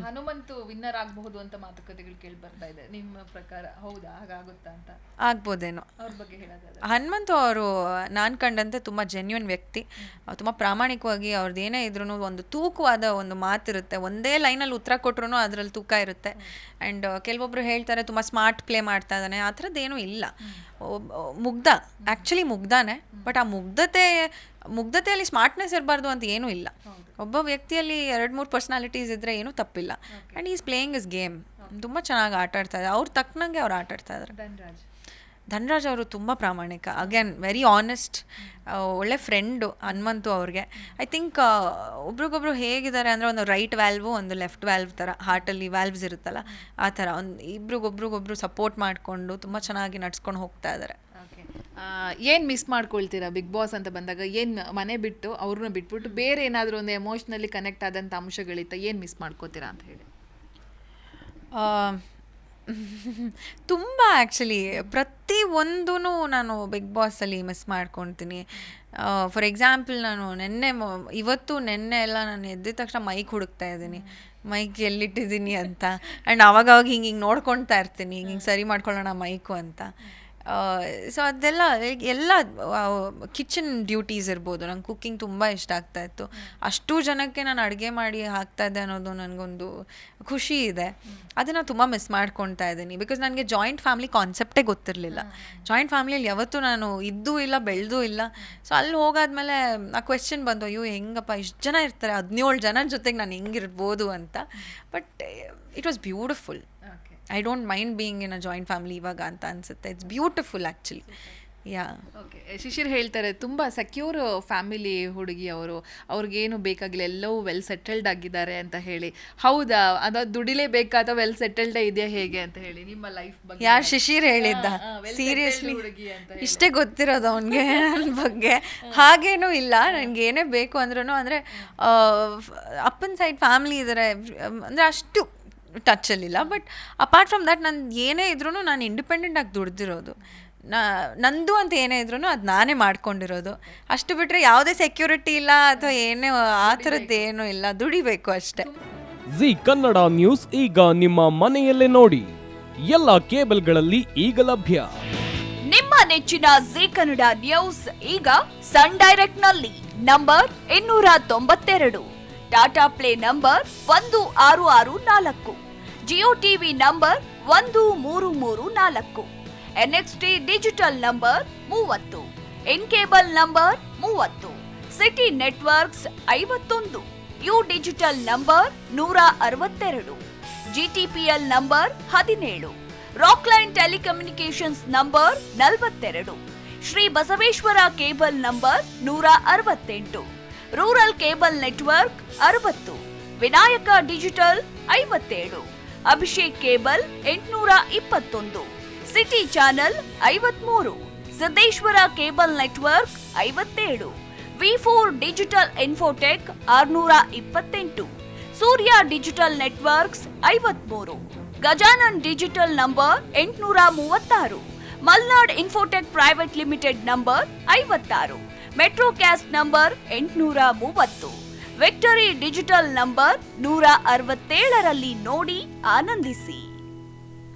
Hanumanthu winner ಆಗಬಹುದು ಅಂತ ಮಾತುಕತೆಗಳು ಕೇಳಿ ಬರ್ತಾ ಇದೆ. ನಿಮ್ಮ ಪ್ರಕಾರ ಹೌದಾ, ಹಾಗಾಗುತ್ತಾ ಅಂತ? ಆಗ್ಬೋದೇನೋ. ಅವ್ರ ಬಗ್ಗೆ ಹೇಳೋದಾದ್ರೆ ಹನುಮಂತು ಅವರು ನಾನು ಕಂಡಂತೆ ತುಂಬ ಜೆನ್ಯೂನ್ ವ್ಯಕ್ತಿ. ತುಂಬ ಪ್ರಾಮಾಣಿಕವಾಗಿ ಅವ್ರದ್ದು ಏನೇ ಇದ್ರೂ ಒಂದು ತೂಕವಾದ ಒಂದು ಮಾತಿರುತ್ತೆ. ಒಂದೇ ಲೈನಲ್ಲಿ ಉತ್ತರ ಕೊಟ್ರು ಅದರಲ್ಲಿ ತೂಕ ಇರುತ್ತೆ. ಆ್ಯಂಡ್ ಕೆಲವೊಬ್ರು ಹೇಳ್ತಾರೆ ತುಂಬ ಸ್ಮಾರ್ಟ್ ಪ್ಲೇ ಮಾಡ್ತಾ ಇದ್ದಾನೆ, ಆ ಥರದ್ದೇನೂ ಇಲ್ಲ. ಮುಗ್ಧ, ಆ್ಯಕ್ಚುಲಿ ಮುಗ್ಧನೇ. ಬಟ್ ಆ ಮುಗ್ಧತೆಯಲ್ಲಿ ಸ್ಮಾರ್ಟ್ನೆಸ್ ಇರಬಾರ್ದು ಅಂತ ಏನೂ ಇಲ್ಲ. ಒಬ್ಬ ವ್ಯಕ್ತಿಯಲ್ಲಿ 2-3 ಪರ್ಸ್ನಾಲಿಟೀಸ್ ಇದ್ದರೆ ಏನೂ ತಪ್ಪಿಲ್ಲ. And is playing is game. ತುಂಬ ಚೆನ್ನಾಗಿ ಆಟ ಆಡ್ತಾ ಇದ್ದಾರೆ. ಅವ್ರು ತಕ್ಕನಂಗೆ ಅವ್ರು ಆಟ ಆಡ್ತಾ ಇದ್ದಾರೆ. ಧನ್ರಾಜ್ ಅವರು ತುಂಬ ಪ್ರಾಮಾಣಿಕ, ಅಗೇನ್ ವೆರಿ ಆನೆಸ್ಟ್, ಒಳ್ಳೆ ಫ್ರೆಂಡು ಹನುಮಂತು ಅವ್ರಿಗೆ. ಐ ಥಿಂಕ್ ಒಬ್ರಿಗೊಬ್ರು ಹೇಗಿದ್ದಾರೆ ಅಂದರೆ ಒಂದು ರೈಟ್ ವ್ಯಾಲ್ವು ಒಂದು ಲೆಫ್ಟ್ ವ್ಯಾಲ್ವ್ ಥರ, ಹಾರ್ಟಲ್ಲಿ ವ್ಯಾಲ್ವ್ಸ್ ಇರುತ್ತಲ್ಲ ಆ ಥರ ಒಂದು ಇಬ್ರಿಗೊಬ್ರಿಗೊಬ್ರು ಸಪೋರ್ಟ್ ಮಾಡಿಕೊಂಡು ತುಂಬ ಚೆನ್ನಾಗಿ ನಡ್ಸ್ಕೊಂಡು ಹೋಗ್ತಾ ಇದ್ದಾರೆ. ಏನು ಮಿಸ್ ಮಾಡ್ಕೊಳ್ತೀರಾ ಬಿಗ್ ಬಾಸ್ ಅಂತ ಬಂದಾಗ? ಏನು ಮನೆ ಬಿಟ್ಟು ಅವ್ರನ್ನ ಬಿಟ್ಬಿಟ್ಟು ಬೇರೆ ಏನಾದರೂ ಒಂದು ಎಮೋಷ್ನಲಿ ಕನೆಕ್ಟ್ ಆದಂಥ ಅಂಶಗಳಿತ್ತ, ಏನು ಮಿಸ್ ಮಾಡ್ಕೋತೀರಾ ಅಂತ ಹೇಳಿ? ತುಂಬ ಆ್ಯಕ್ಚುಲಿ ಪ್ರತಿಯೊಂದೂ ನಾನು ಬಿಗ್ ಬಾಸಲ್ಲಿ ಮಿಸ್ ಮಾಡ್ಕೊತೀನಿ. ಫಾರ್ ಎಕ್ಸಾಂಪಲ್ ನಾನು ಇವತ್ತು ನೆನ್ನೆ ಎಲ್ಲ ನಾನು ಎದ್ದಿದ ತಕ್ಷಣ ಮೈಕ್ ಹುಡುಕ್ತಾ ಇದ್ದೀನಿ, ಮೈಕ್ ಎಲ್ಲಿಟ್ಟಿದ್ದೀನಿ ಅಂತ. ಆ್ಯಂಡ್ ಅವಾಗವಾಗ ಹಿಂಗೆ ನೋಡ್ಕೊಳ್ತಾ ಇರ್ತೀನಿ, ಹಿಂಗೆ ಸರಿ ಮಾಡ್ಕೊಳ್ಳೋಣ ಮೈಕು ಅಂತ. ಸೊ ಅದೆಲ್ಲ ಎಲ್ಲ ಕಿಚನ್ ಡ್ಯೂಟೀಸ್ ಇರ್ಬೋದು. ನಂಗೆ ಕುಕ್ಕಿಂಗ್ ತುಂಬ ಇಷ್ಟ ಆಗ್ತಾಯಿತ್ತು. ಅಷ್ಟು ಜನಕ್ಕೆ ನಾನು ಅಡುಗೆ ಮಾಡಿ ಹಾಕ್ತಾಯಿದ್ದೆ ಅನ್ನೋದು ನನಗೊಂದು ಖುಷಿ ಇದೆ. ಅದನ್ನು ತುಂಬ ಮಿಸ್ ಮಾಡ್ಕೊಳ್ತಾ ಇದ್ದೀನಿ. ಬಿಕಾಸ್ ನನಗೆ ಜಾಯಿಂಟ್ ಫ್ಯಾಮಿಲಿ ಕಾನ್ಸೆಪ್ಟೇ ಗೊತ್ತಿರಲಿಲ್ಲ. ಜಾಯಿಂಟ್ ಫ್ಯಾಮಿಲಿಯಲ್ಲಿ ಯಾವತ್ತೂ ನಾನು ಇದ್ದೂ ಇಲ್ಲ, ಬೆಳೆದೂ ಇಲ್ಲ. ಸೊ ಅಲ್ಲಿ ಹೋಗಾದ್ಮೇಲೆ ಆ ಕ್ವೆಶ್ಚನ್ ಬಂದು, ಅಯ್ಯೋ ಹೆಂಗಪ್ಪ ಇಷ್ಟು ಜನ ಇರ್ತಾರೆ, 17 ಜನ ಜೊತೆಗೆ ನಾನು ಹೆಂಗಿರ್ಬೋದು ಅಂತ. But it was beautiful. I don't mind being in a joint family ಇವಾಗ ಅಂತ ಅನಿಸುತ್ತೆ. It's beautiful actually. Yeah, okay. Shishir ಹೇಳ್ತಾರೆ ತುಂಬ ಸೆಕ್ಯೂರ್ ಫ್ಯಾಮಿಲಿ ಹುಡುಗಿ ಅವರು, ಅವ್ರಿಗೇನು ಬೇಕಾಗಿಲ್ಲ, ಎಲ್ಲವೂ ವೆಲ್ ಸೆಟಲ್ಡ್ ಆಗಿದ್ದಾರೆ ಅಂತ ಹೇಳಿ. ಹೌದಾ, ಅದು ದುಡಿಲೇಬೇಕಾ ಅಥವಾ ವೆಲ್ ಸೆಟಲ್ಡೇ ಇದೆಯಾ ಹೇಗೆ ಅಂತ ಹೇಳಿ ನಿಮ್ಮ ಲೈಫ್ ಬಗ್ಗೆ? ಯಾರು ಶಿಶಿರ್ ಹೇಳಿದ್ದ? ಸೀರಿಯಸ್ಲಿ ಇಷ್ಟೇ ಗೊತ್ತಿರೋದು ಅವನಿಗೆ ನನ್ನ ಬಗ್ಗೆ. ಹಾಗೇನೂ ಇಲ್ಲ, ನನಗೆ ಏನೇ ಬೇಕು ಅಂದ್ರೂ, ಅಂದರೆ ಅಪ್ಪನ ಸೈಡ್ ಫ್ಯಾಮಿಲಿ ಇದ್ದಾರೆ ಅಂದರೆ ಅಷ್ಟು ಟಚಲ್ಲಿಲ್ಲ. ಬಟ್ ಅಪಾರ್ಟ್ ಫ್ರಮ್ ದ್ಯಾಟ್ ನಾನು ಏನೇ ಇದ್ರೂ ನಾನು ಇಂಡಿಪೆಂಡೆಂಟಾಗಿ ದುಡ್ದಿರೋದು. ನಂದು ಅಂತ ಏನೇ ಇದ್ರೂ ಅದು ನಾನೇ ಮಾಡ್ಕೊಂಡಿರೋದು. ಅಷ್ಟು ಬಿಟ್ಟರೆ ಯಾವುದೇ ಸೆಕ್ಯೂರಿಟಿ ಇಲ್ಲ ಅಥವಾ ಏನೇ ಆ ಥರದ್ದೇನೂ ಇಲ್ಲ, ದುಡಿಬೇಕು ಅಷ್ಟೇ. ಜಿ ಕನ್ನಡ ನ್ಯೂಸ್ ಈಗ ನಿಮ್ಮ ಮನೆಯಲ್ಲೇ ನೋಡಿ, ಎಲ್ಲ ಕೇಬಲ್ಗಳಲ್ಲಿ ಈಗ ಲಭ್ಯ. ನಿಮ್ಮ ನೆಚ್ಚಿನ ಜಿ ಕನ್ನಡ ನ್ಯೂಸ್ ಈಗ ಸನ್ ಡೈರೆಕ್ಟ್ ನಲ್ಲಿ number 292, Tata play number 1664, Jio TV number 1334, NXT digital number 30, in cable number 30, city networks 51, U digital number 162, GTPL number 17, Rockline telecommunications number 42, Shri Basaveshwara cable number 168, rural cable network 60, Vinayaka digital 57, Abhishek cable 821, city channel 53, Siddeshwara cable network 57, V4 digital Infotech 628, Surya digital networks 53, Gajanan digital number 836, Malnad Infotech private limited number 56, Metrocast number 830, victory digital number 167ರಲ್ಲಿ ನೋಡಿ ಆನಂದಿಸಿ.